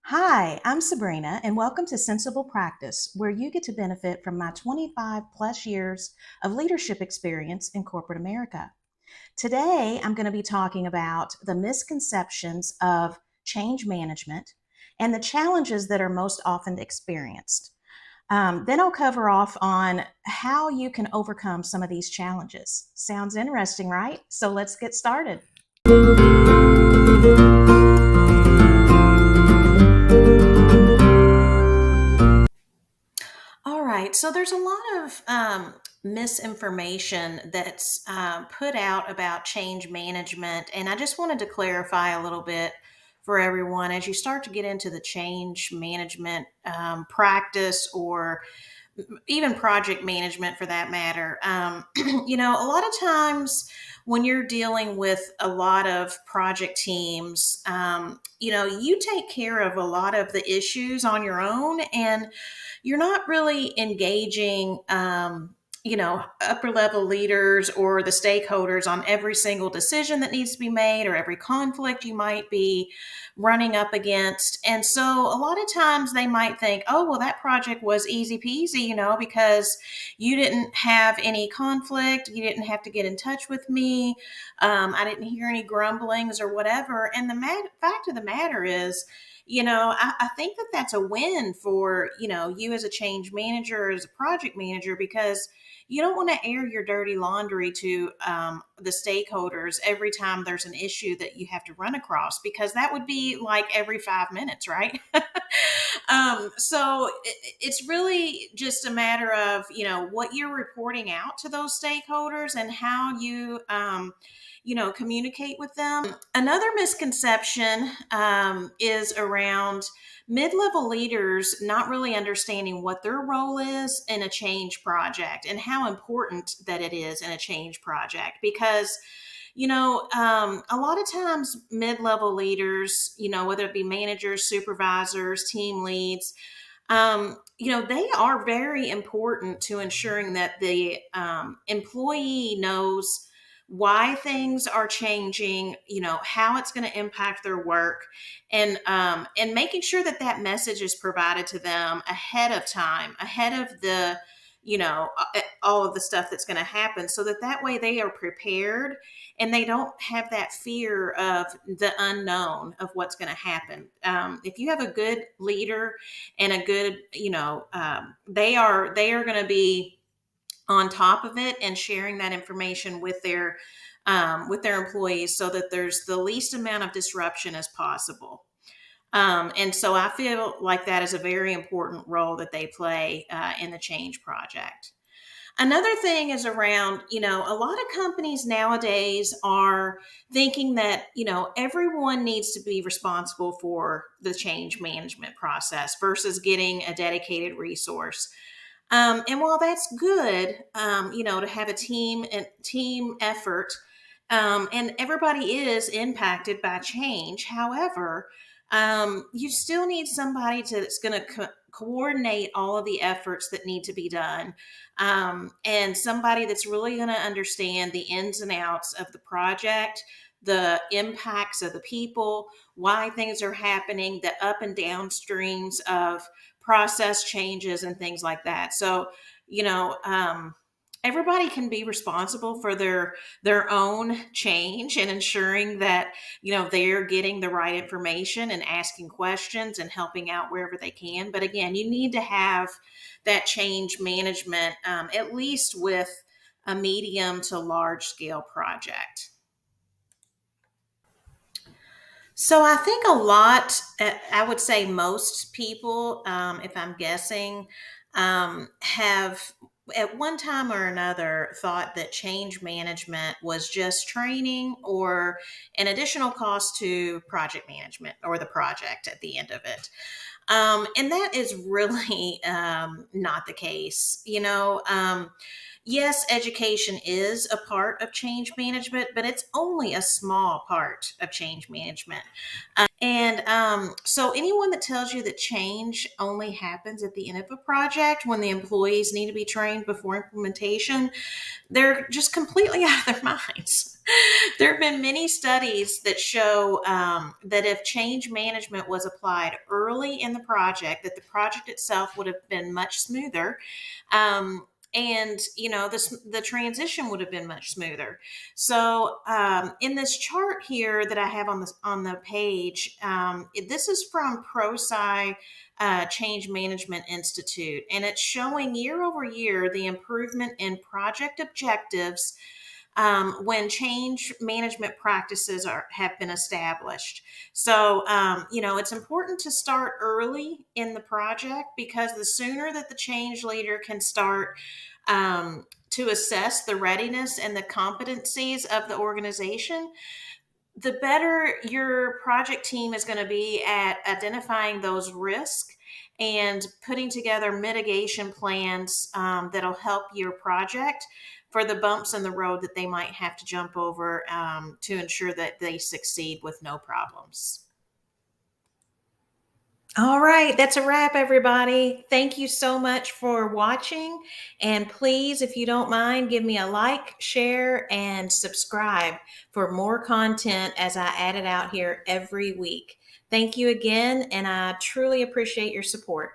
Hi, I'm Sabrina, and welcome to Sensible Practice, where you get to benefit from my 25 plus years of leadership experience in corporate America. Today, I'm going to be talking about the misconceptions of change management and the challenges that are most often experienced. Then I'll cover off on how you can overcome some of these challenges. Sounds interesting, right? So let's get started. All right, so there's a lot of misinformation that's put out about change management, and I just wanted to clarify a little bit for everyone as you start to get into the change management practice or even project management for that matter. A lot of times when you're dealing with a lot of project teams, you take care of a lot of the issues on your own and you're not really engaging. Upper level leaders or the stakeholders on every single decision that needs to be made or every conflict you might be running up against. And so a lot of times they might think, oh, well, that project was easy peasy, because you didn't have any conflict. You didn't have to get in touch with me. I didn't hear any grumblings or whatever. And the fact of the matter is, I think that that's a win for, you as a change manager, or as a project manager, because you don't want to air your dirty laundry to the stakeholders every time there's an issue that you have to run across, because that would be like every 5 minutes, right? So it's really just a matter of, what you're reporting out to those stakeholders and how you, communicate with them. Another misconception is around mid-level leaders not really understanding what their role is in a change project and how important that it is in a change project, because a lot of times mid-level leaders, whether it be managers, supervisors, team leads, they are very important to ensuring that the employee knows why things are changing, how it's going to impact their work, and making sure that that message is provided to them ahead of time, ahead of the, all of the stuff that's going to happen, so that way they are prepared and they don't have that fear of the unknown of what's going to happen. If you have a good leader and a good, they are going to be on top of it and sharing that information with their employees, so that there's the least amount of disruption as possible. And so I feel like that is a very important role that they play in the change project. Another thing is around, a lot of companies nowadays are thinking that, everyone needs to be responsible for the change management process versus getting a dedicated resource. And while that's good, to have a team effort, and everybody is impacted by change. However, you still need somebody that's going to coordinate all of the efforts that need to be done, and somebody that's really going to understand the ins and outs of the project, the impacts of the people, why things are happening, the up and down streams of process changes and things like that. So, you know, um, everybody can be responsible for their own change and ensuring that, they're getting the right information and asking questions and helping out wherever they can. But again, you need to have that change management, at least with a medium to large scale project. So I think a lot, I would say most people, if I'm guessing, have at one time or another thought that change management was just training or an additional cost to project management or the project at the end of it. And that is really not the case. Yes, education is a part of change management, but it's only a small part of change management. And so anyone that tells you that change only happens at the end of a project when the employees need to be trained before implementation, they're just completely out of their minds. There have been many studies that show that if change management was applied early in the project, that the project itself would have been much smoother. And the transition would have been much smoother. So in this chart here that I have on the page, this is from ProSci Change Management Institute, and it's showing year over year the improvement in project objectives when change management practices have been established. So, it's important to start early in the project, because the sooner that the change leader can start to assess the readiness and the competencies of the organization, the better your project team is going to be at identifying those risks and putting together mitigation plans that'll help your project for the bumps in the road that they might have to jump over to ensure that they succeed with no problems. All right, that's a wrap, everybody. Thank you so much for watching. And please, if you don't mind, give me a like, share, and subscribe for more content as I add it out here every week. Thank you again, and I truly appreciate your support.